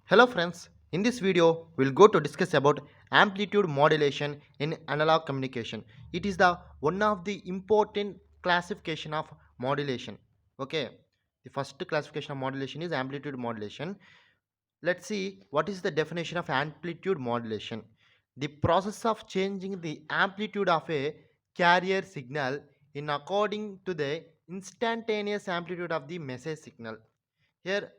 Hello friends, in this video we'll go to discuss about amplitude modulation in analog communication. It is the one of the important classification of modulation. Okay, the first classification of modulation is amplitude modulation. Let's see what is the definition of amplitude modulation. The process of changing the amplitude of a carrier signal in according to the instantaneous amplitude of the message signal. Here,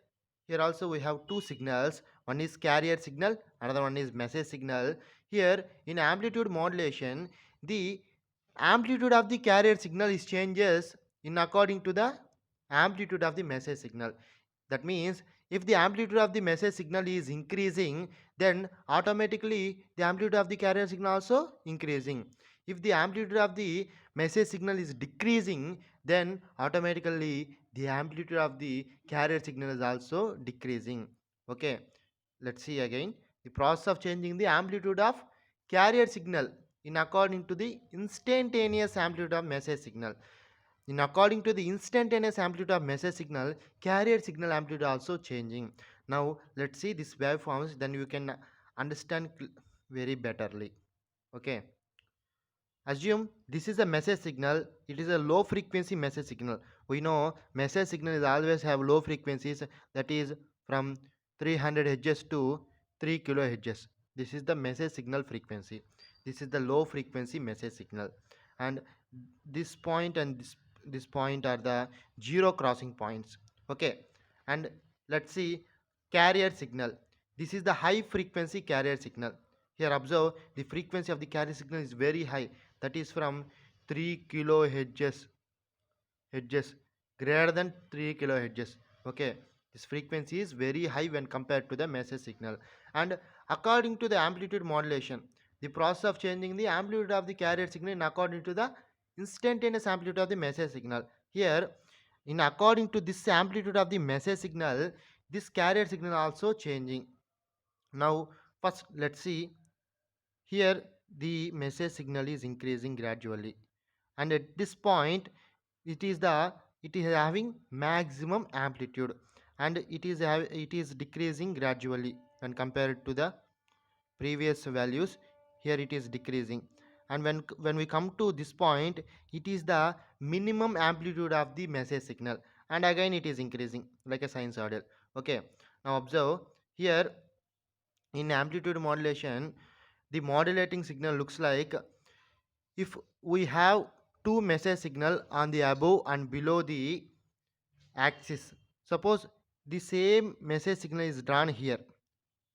here also we have two signals. One is carrier signal, another one is message signal. Here in amplitude modulation, the amplitude of the carrier signal is changes in according to the amplitude of the message signal. That means if the amplitude of the message signal is increasing, then automatically the amplitude of the carrier signal also increasing. If the amplitude of the message signal is decreasing, then automatically the amplitude of the carrier signal is also decreasing. Okay, let's see again the process of changing the amplitude of carrier signal in according to the instantaneous amplitude of message signal. In according to the instantaneous amplitude of message signal, carrier signal amplitude also changing. Now let's see this waveforms, then you can understand very betterly. Okay, assume this is a message signal. It is a low frequency message signal. We know message signal is always have low frequencies, that is from 300 Hz to 3 kHz. This is the message signal frequency. This is the low frequency message signal, and this point and this point are the zero crossing points. Okay, and let's see carrier signal. This is the high frequency carrier signal. Here observe the frequency of the carrier signal is very high, that is from 3 kilohertz, hertz, greater than 3 kilohertz. Okay, this frequency is very high when compared to the message signal. And according to the amplitude modulation, the process of changing the amplitude of the carrier signal in according to the instantaneous amplitude of the message signal. Here, in according to this amplitude of the message signal, this carrier signal also changing. Now first let's see. Here the message signal is increasing gradually, and at this point it is having maximum amplitude, and it is decreasing gradually when compared to the previous values. Here it is decreasing, and when we come to this point, it is the minimum amplitude of the message signal, and again it is increasing like a sinusoidal. Okay, now observe here in amplitude modulation, the modulating signal looks like, if we have two message signal on the above and below the axis. Suppose the same message signal is drawn here.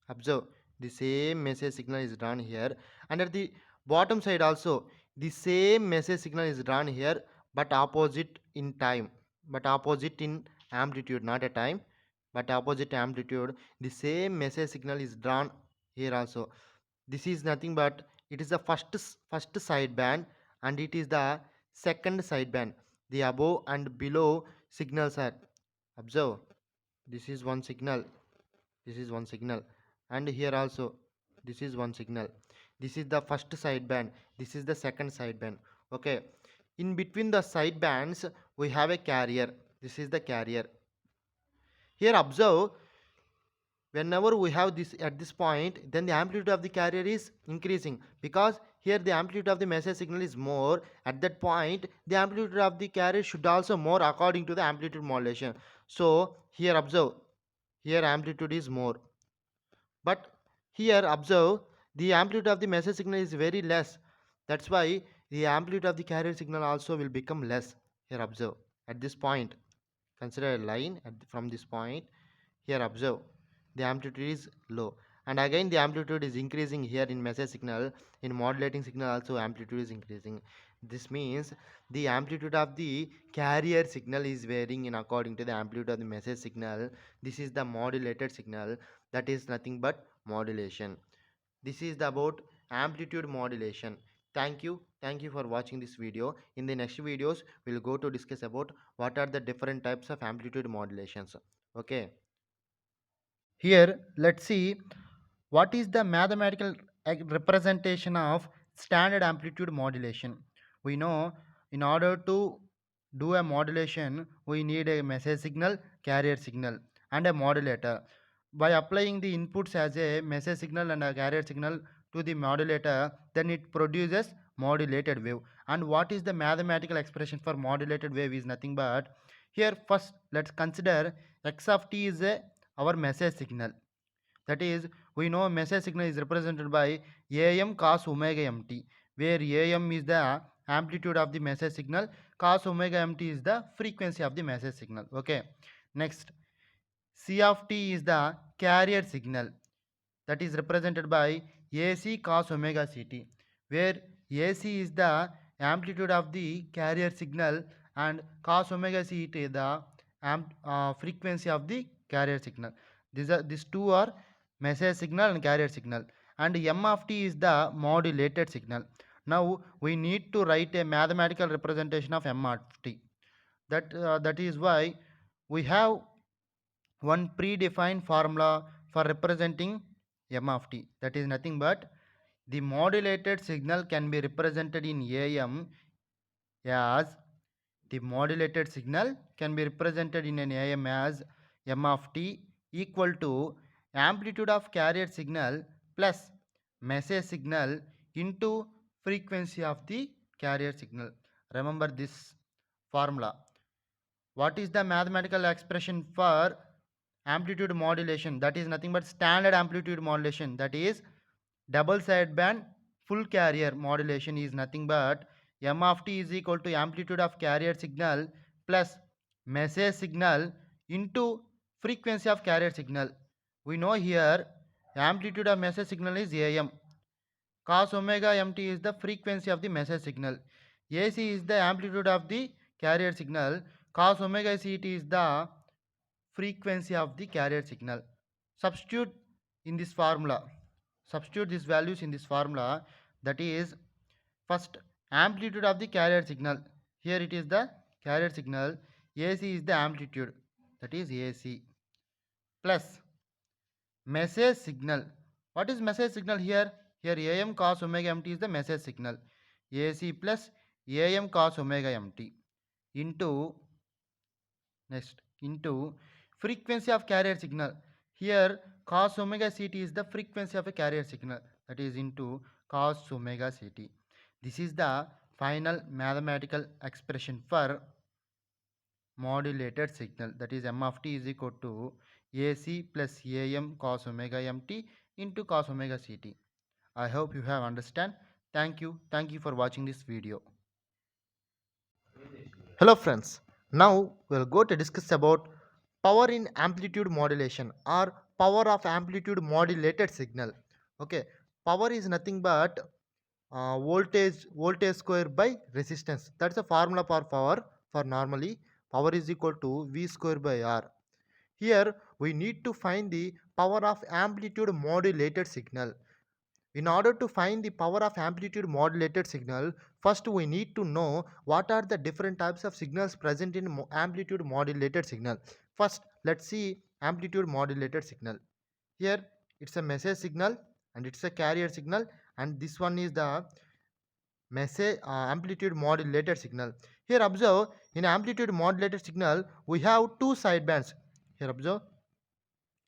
Observe, the same message signal is drawn here, and at the bottom side also the same message signal is drawn here, but opposite in time, but opposite in amplitude, not a time, but opposite amplitude. The same message signal is drawn here also. This is nothing but it is the first sideband, and it is the second sideband. The above and below signals are, observe, this is one signal, this is one signal, and here also this is one signal. This is the first sideband, this is the second sideband. Okay, in between the sidebands we have a carrier. This is the carrier. Here observe, whenever we have this at this point, then the amplitude of the carrier is increasing, because here the amplitude of the message signal is more. At that point the amplitude of the carrier should also more according to the amplitude modulation. So here observe, here amplitude is more, but here observe, the amplitude of the message signal is very less. That's why the amplitude of the carrier signal also will become less. Here observe, at this point, consider a line from this point. Here observe, the amplitude is low, and again the amplitude is increasing here in message signal. In modulating signal also amplitude is increasing. This means the amplitude of the carrier signal is varying in according to the amplitude of the message signal. This is the modulated signal, that is nothing but modulation. This is about amplitude modulation. Thank you for watching this video. In the next videos we'll go to discuss about what are the different types of amplitude modulations. Okay, here let's see what is the mathematical representation of standard amplitude modulation. We know in order to do a modulation we need a message signal, carrier signal, and a modulator. by applying the inputs as a message signal and a carrier signal to the modulator, then it produces modulated wave. And what is the mathematical expression for modulated wave is nothing but, here first let's consider x of t is our message signal. That is, we know message signal is represented by am cos omega mt, where am is the amplitude of the message signal, cos omega mt is the frequency of the message signal. Okay. Next, C of t is the carrier signal, that is represented by AC cos omega ct, where AC is the amplitude of the carrier signal and cos omega ct is the frequency of the carrier signal. These two are message signal and carrier signal, and M of t is the modulated signal. Now we need to write a mathematical representation of M of t. That is why we have one predefined formula for representing m of t. That is nothing but the modulated signal can be represented in am as the modulated signal can be represented in an am as m of t equal to amplitude of carrier signal plus message signal into frequency of the carrier signal. Remember this formula. What is the mathematical expression for amplitude modulation? That is nothing but standard amplitude modulation. That is double sideband full carrier modulation is nothing but m of t is equal to amplitude of carrier signal plus message signal into frequency of carrier signal. We know here amplitude of message signal is am. Cos omega mt is the frequency of the message signal. AC is the amplitude of the carrier signal. Cos omega ct is the frequency of the carrier signal. Substitute in this formula. Substitute these values in this formula. That is, first amplitude of the carrier signal. Here it is the carrier signal. AC is the amplitude. That is AC. Plus message signal. What is message signal here? Here am cos omega mt is the message signal. AC plus am cos omega mt into, next, into frequency of carrier signal. Here cos omega ct is the frequency of a carrier signal, that is into cos omega ct. This is the final mathematical expression for modulated signal, that is m of t is equal to AC plus am cos omega mt into cos omega ct. I hope you have understand. Thank you. Thank you for watching this video. Hello friends, now we'll go to discuss about power in amplitude modulation or power of amplitude modulated signal. Okay, power is nothing but voltage square by resistance. That's the formula for power. For normally power is equal to V square by R. Here we need to find the power of amplitude modulated signal. In order to find the power of amplitude modulated signal, first we need to know what are the different types of signals present in amplitude modulated signal. First, let's see amplitude modulated signal. Here it's a message signal and it's a carrier signal, and this one is the message amplitude modulated signal. Here observe, in amplitude modulated signal we have two sidebands. Here observe,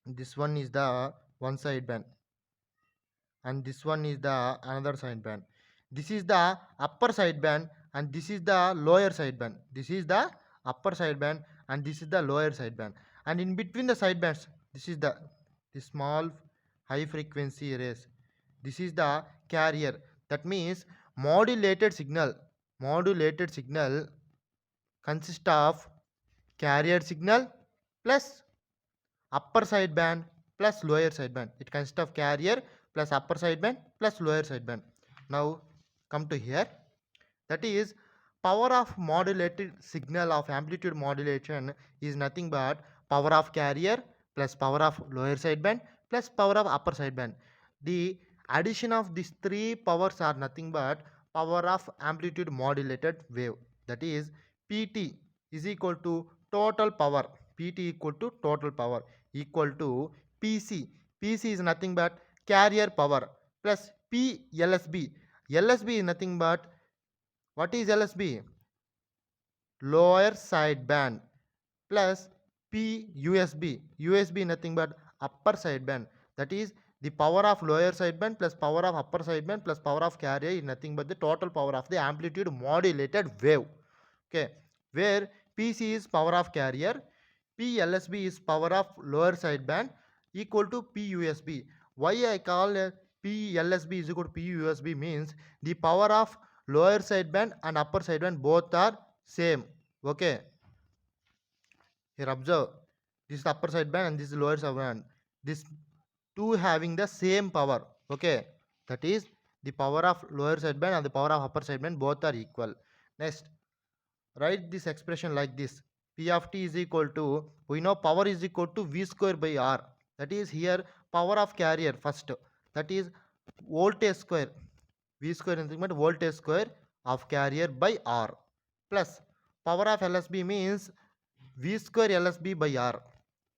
this one is the one sideband and this one is the another sideband. This is the upper sideband and this is the lower sideband. This is the upper sideband and this is the lower sideband. And in between the sidebands, this is the small high frequency rays. This is the carrier. That means modulated signal. Modulated signal consists of carrier signal plus upper sideband plus lower sideband. It consists of carrier plus upper sideband plus lower sideband. Now come to here. That is, power of modulated signal of amplitude modulation is nothing but power of carrier plus power of lower sideband plus power of upper sideband. The addition of these three powers are nothing but power of amplitude modulated wave. That is, pt is equal to total power. pt equal to total power equal to pc. pc is nothing but carrier power plus p lsb. lsb is nothing but, what is lsb? Lower sideband plus p usb. usb nothing but upper sideband. That is the power of lower sideband plus power of upper sideband plus power of carrier is nothing but the total power of the amplitude modulated wave. Okay, where PC is power of carrier, PLSB is power of lower sideband equal to PUSB. Why I call PLSB is equal to PUSB means the power of lower sideband and upper sideband both are same. Okay, here observe, this is the upper sideband and this is lower sideband. This two having the same power. Okay, that is the power of lower sideband and the power of upper sideband both are equal. Next, write this expression like this: P of t is equal to, we know power is equal to V square by R. That is here power of carrier first. That is voltage square. V square is nothing but voltage square of carrier by R plus power of LSB means V square LSB by R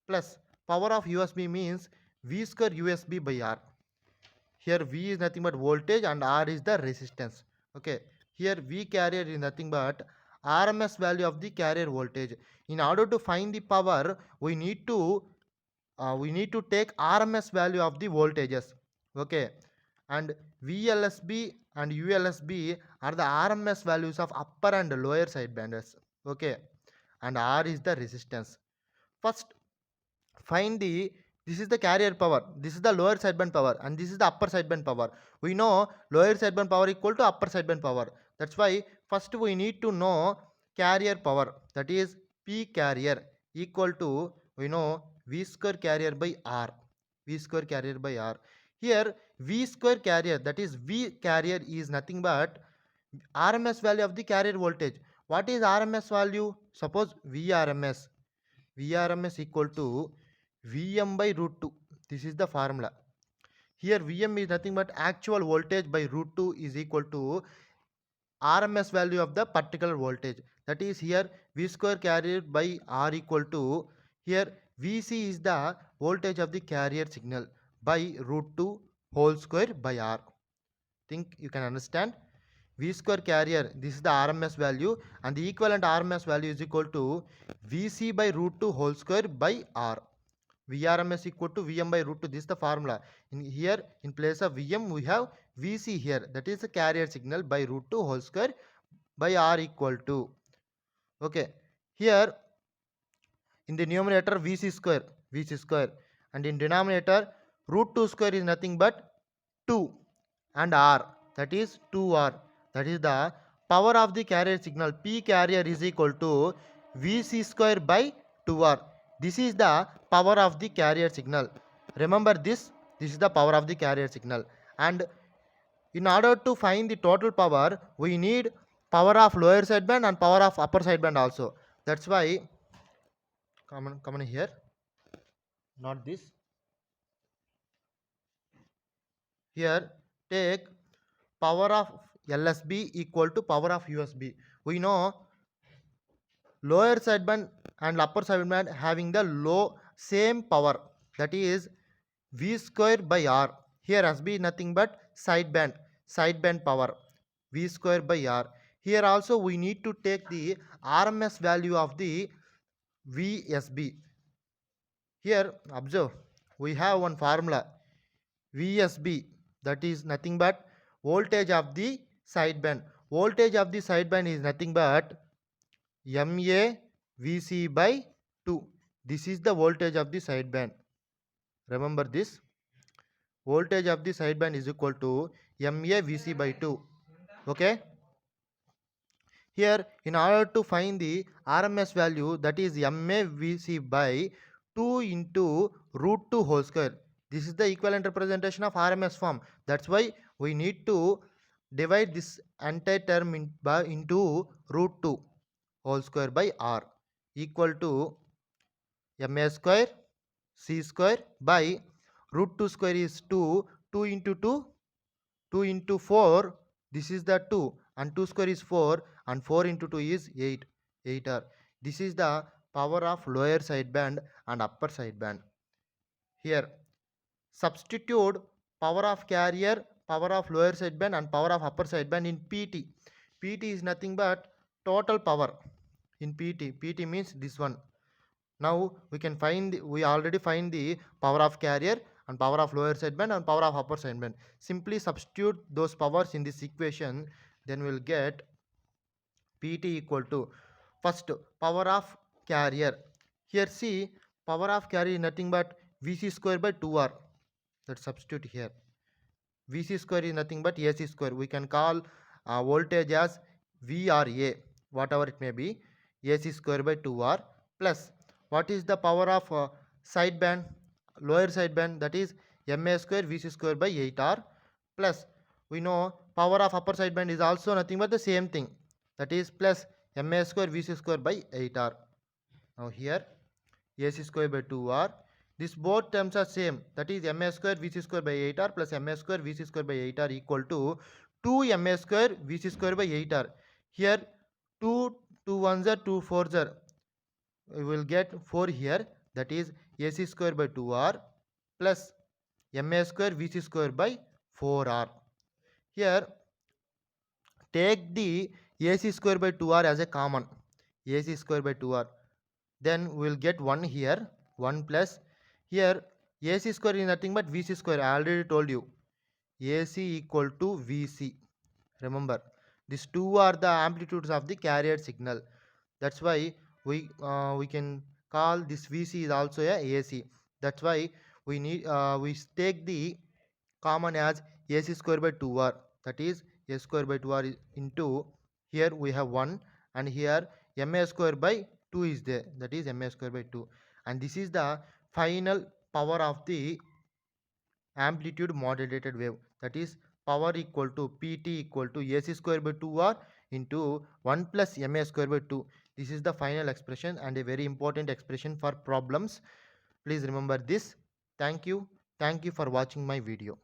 plus power of USB means V square USB by R. Here V is nothing but voltage and R is the resistance. Okay, here V carrier is nothing but RMS value of the carrier voltage. In order to find the power, we need to take RMS value of the voltages. Okay, and VLSB and ULSB are the RMS values of upper and lower sidebanders. Okay, and R is the resistance. First, find the, this is the carrier power, this is the lower sideband power, and this is the upper sideband power. We know lower sideband power equal to upper sideband power. That's why first we need to know carrier power, that is P carrier equal to, we know V square carrier by R. V square carrier by R. Here V square carrier, that is V carrier is nothing but RMS value of the carrier voltage. What is RMS value? Suppose VRMS. VRMS equal to Vm by root 2. This is the formula. Here Vm is nothing but actual voltage by root 2 is equal to RMS value of the particular voltage. That is here V square carrier by R equal to, here Vc is the voltage of the carrier signal by root 2 whole square by R. Think you can understand. V square carrier, this is the RMS value, and the equivalent RMS value is equal to Vc by root 2 whole square by R. VRMS equal to Vm by root 2. This is the formula. In here, in place of Vm, we have Vc here. That is the carrier signal by root 2 whole square by R equal to. Okay. Here, in the numerator, Vc square. And in denominator, root 2 square is nothing but 2 and R. That is 2R. That is the power of the carrier signal. P carrier is equal to Vc square by 2R. This is the power of the carrier signal. Remember this. This is the power of the carrier signal. And in order to find the total power, we need power of lower sideband and power of upper sideband also. That's why, come on here. Not this. Here, take power of LSB equal to power of USB. We know lower sideband and upper sideband having the same power, that is V square by R. Here SB is nothing but sideband power, V square by R. Here also we need to take the RMS value of the VSB. Here observe, we have one formula VSB, that is nothing but voltage of the sideband. Voltage of the sideband is nothing but MA VC by 2. This is the voltage of the sideband. Remember this. Voltage of the sideband is equal to MA VC by 2. Okay. Here, in order to find the RMS value, that is MA VC by 2 into root 2 whole square. This is the equivalent representation of RMS form. That's why we need to divide this entire term into root 2 whole square by R equal to MA square C square by root 2 square is 2. 2 into 2, 2 into 4, this is the 2, and 2 square is 4, and 4 into 2 is 8. 8R. This is the power of lower sideband and upper sideband. Here, substitute power of carrier, power of lower sideband and power of upper sideband in PT. PT is nothing but total power in PT. PT means this one. Now we already find the power of carrier and power of lower sideband and power of upper sideband. Simply substitute those powers in this equation, then we'll get Pt equal to first power of carrier. Here see, power of carrier is nothing but Vc square by 2R. Let's substitute here. Vc square is nothing but Ac square. We can call voltage as VRA, whatever it may be, Ac square by 2R plus what is the power of sideband, lower sideband, that is Ma square Vc square by 8R plus we know power of upper sideband is also nothing but the same thing, that is plus Ma square Vc square by 8R. Now here AC square by 2R. This both terms are same. That is Ma square Vc square by 8R plus Ma square Vc square by 8R equal to 2 Ma square Vc square by 8R. Here 2, 2 ones are 2 fours are. We will get 4 here. That is AC square by 2R plus Ma square Vc square by 4R. Here take the AC square by 2R as a common. AC square by 2R. Then we will get 1 here, 1 plus here AC square is nothing but Vc square. I already told you AC equal to Vc. Remember, these two are the amplitudes of the carrier signal. That's why we can call this Vc is also a AC. That's why we take the common as AC square by 2R. That is A square by 2R into here we have 1 and here Ma square by 2 is there. That is Ma square by 2. And this is the final power of the amplitude modulated wave. That is power equal to Pt equal to AC square by 2R into 1 plus Ma square by 2. This is the final expression and a very important expression for problems. Please remember this. Thank you. Thank you for watching my video.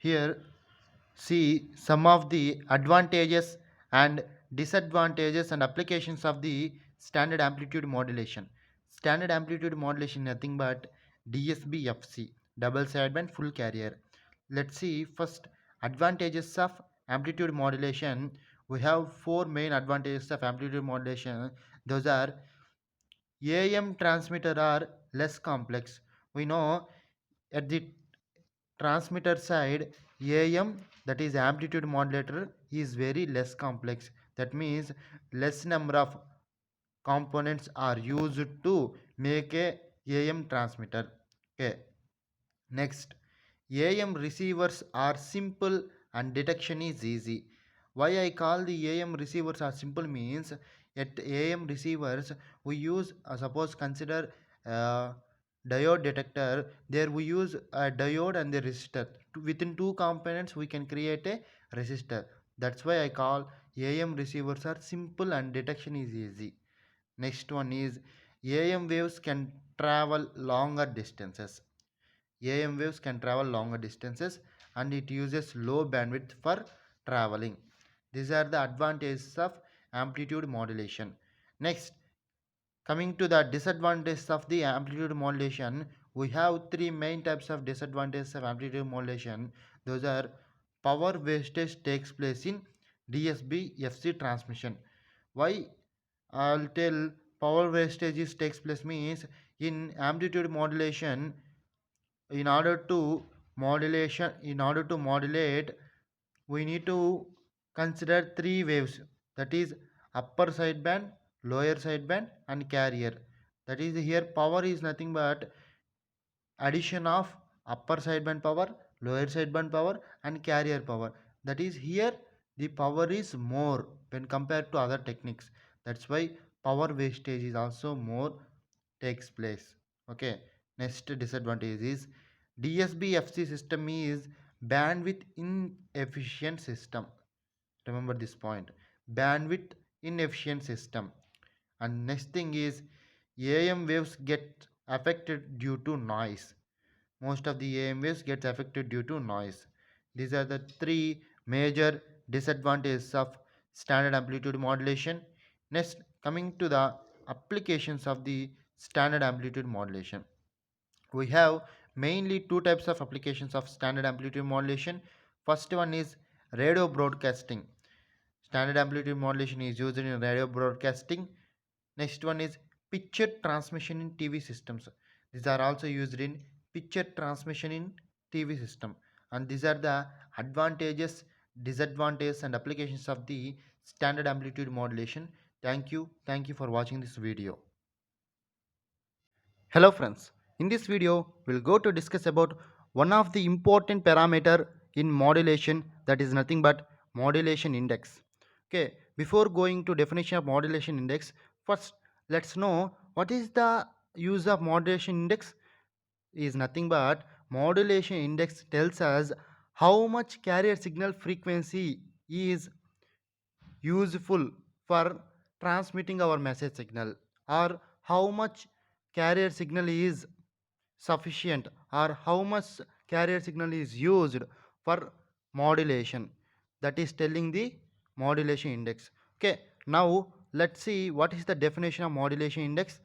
Here, see some of the advantages and disadvantages and applications of the standard amplitude modulation. Standard amplitude modulation nothing but DSBFC, double sideband full carrier. Let's see first advantages of amplitude modulation. We have four main advantages of amplitude modulation. Those are AM transmitter are less complex. We know at the transmitter side, AM, that is amplitude modulator, is very less complex. That means less number of components are used to make a AM transmitter. Okay. Next, AM receivers are simple and detection is easy. Why I call the AM receivers are simple means at AM receivers we use suppose consider uh, diode detector. There we use a diode and the resistor. Within two components we can create a resistor. That's why I call AM receivers are simple and detection is easy. Next one is AM waves can travel longer distances. AM waves can travel longer distances and it uses low bandwidth for traveling. These are the advantages of amplitude modulation. Next, coming to the disadvantages of the amplitude modulation, we have three main types of disadvantages of amplitude modulation. Those are power wastage takes place in DSB-FC transmission. Why I'll tell power wastage takes place means in amplitude modulation in order to modulate we need to consider three waves, that is upper sideband, lower sideband and carrier. That is here power is nothing but addition of upper sideband power, lower sideband power and carrier power. That is here the power is more when compared to other techniques. That's why power wastage is also more takes place. Okay. Next disadvantage is DSBFC system is bandwidth inefficient system. Remember this point. Bandwidth inefficient system. And next thing is AM waves get affected due to noise. Most of the AM waves gets affected due to noise. These are the three major disadvantages of standard amplitude modulation. Next, coming to the applications of the standard amplitude modulation. We have mainly two types of applications of standard amplitude modulation. First one is radio broadcasting. Standard amplitude modulation is used in radio broadcasting. Next one is picture transmission in TV systems. These are also used in picture transmission in TV system. And these are the advantages, disadvantages and applications of the standard amplitude modulation. Thank you. Thank you for watching this video. Hello friends, in this video we'll go to discuss about one of the important parameter in modulation, that is nothing but modulation index. Okay, before going to definition of modulation index, first let's know what is the use of modulation index. Is nothing but modulation index tells us how much carrier signal frequency is useful for transmitting our message signal, or how much carrier signal is sufficient, or how much carrier signal is used for modulation. That is telling the modulation index. Okay, now let's see what is the definition of modulation index.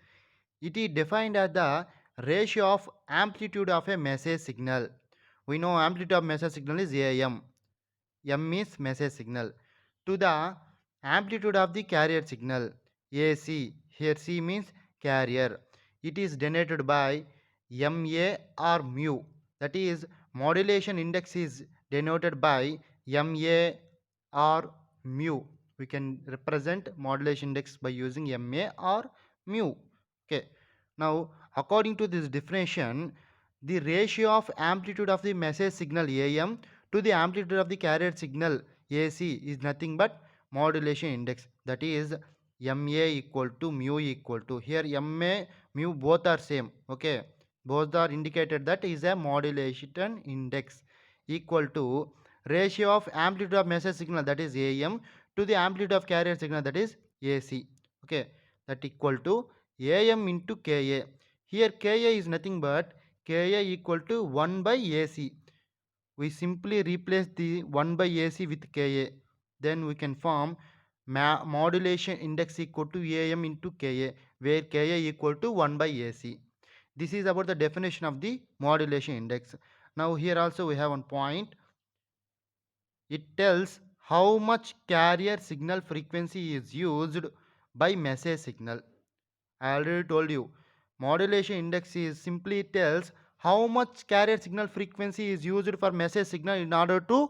It is defined as the ratio of amplitude of a message signal. We know amplitude of message signal is AM. M is message signal, to the amplitude of the carrier signal, AC. Here C means carrier. It is denoted by MA or mu. That is modulation index is denoted by MA or mu. We can represent modulation index by using MA or mu. Okay. Now, according to this definition, the ratio of amplitude of the message signal AM to the amplitude of the carrier signal AC is nothing but modulation index. That is MA equal to mu equal to, here MA mu both are same. Okay, both are indicated, that is a modulation index equal to ratio of amplitude of message signal, that is AM, to the amplitude of carrier signal, that is AC. Okay, that equal to AM into KA. Here KA is nothing but KA equal to 1 by AC. we simply replace the 1 by AC with Ka. Then we can form modulation index equal to Am into Ka, where Ka equal to 1 by AC. This is about the definition of the modulation index. Now here also we have one point. It tells how much carrier signal frequency is used by message signal. I already told you. Modulation index is simply tells how much carrier signal frequency is used for message signal in order to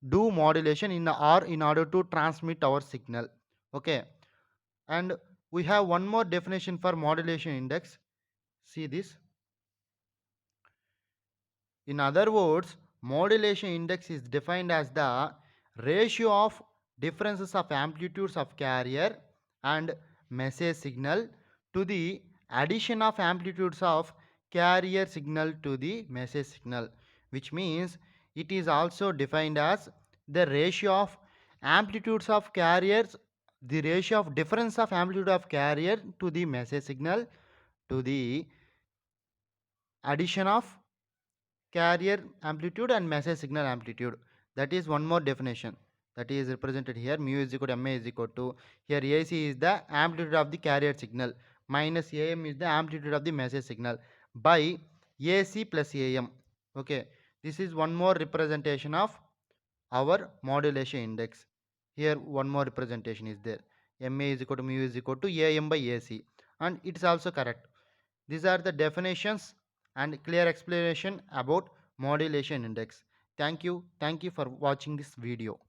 do modulation in order to transmit our signal. Okay. And we have one more definition for modulation index. See this. In other words, modulation index is defined as the ratio of differences of amplitudes of carrier and message signal to the addition of amplitudes of carrier signal to the message signal, which means it is also defined as the ratio of amplitudes of carriers, the ratio of difference of amplitude of carrier to the message signal to the addition of carrier amplitude and message signal amplitude. That is one more definition that is represented here. Mu is equal to ma is equal to, here AC is the amplitude of the carrier signal minus am is the amplitude of the message signal by AC plus am. Okay, this is one more representation of our modulation index. Here one more representation is there. Ma is equal to mu is equal to am by AC, and it is also correct. These are the definitions and clear explanation about modulation index. Thank you. Thank you for watching this video.